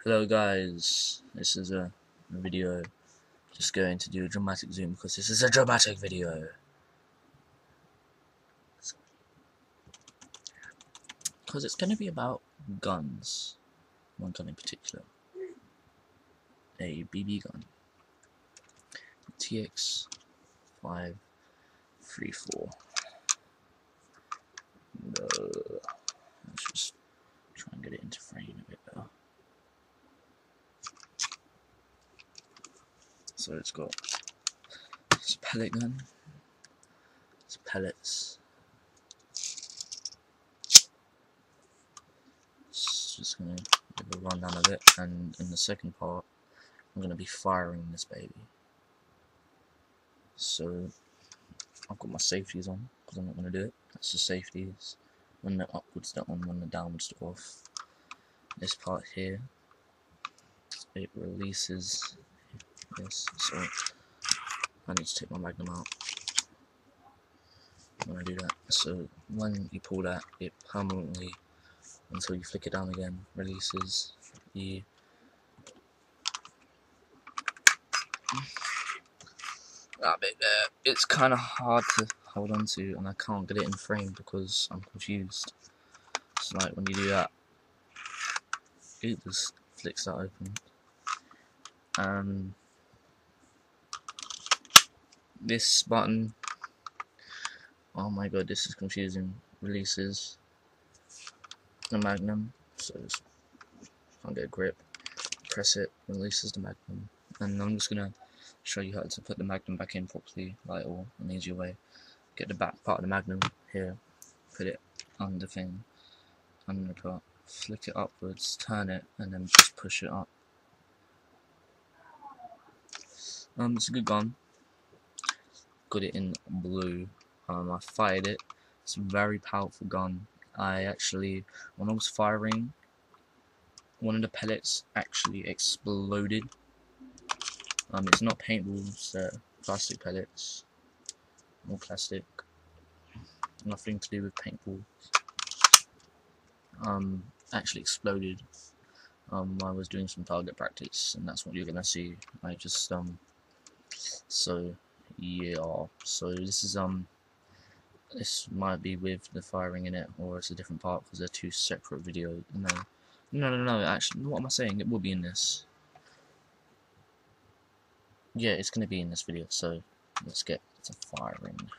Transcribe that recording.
Hello guys, this is a video just going to do a dramatic zoom because this is a dramatic video. Because it's going to be about guns, one gun in particular, a BB gun, TX543 Let's just try and get it into frame a bit better. So it's got it's a pellet gun, it's pellets. Just gonna give a rundown of it, and in the second part I'm gonna be firing this baby. So I've got my safeties on because I'm not gonna do it. That's the safeties. When they're upwards they're on, when they're downwards they're off. This part here, it releases this, so I need to take my magnum out when I do that. So when you pull that, it permanently, until you flick it down again, releases the that bit there. It's kind of hard to hold on to, and I can't get it in frame because I'm confused. It's like when you do that, it just flicks that open. This button, oh my god, this is confusing. Releases the magnum, so just can't get a grip. Press it, releases the magnum, and I'm just gonna show you how to put the magnum back in properly, like, or an easier way. Get the back part of the magnum here, put it under thing, under the part, flick it upwards, turn it, and then just push it up. It's a good gun. Got it in blue. I fired it. It's a very powerful gun. I actually, when I was firing, one of the pellets actually exploded. It's not paintballs, it's plastic pellets. More plastic. Nothing to do with paintballs. Actually exploded. I was doing some target practice, and that's what you're gonna see. I just so yeah. So this is this might be with the firing in it, or it's a different part because they're two separate videos. No. Actually, what am I saying? It will be in this. Yeah, it's gonna be in this video. So let's get to firing.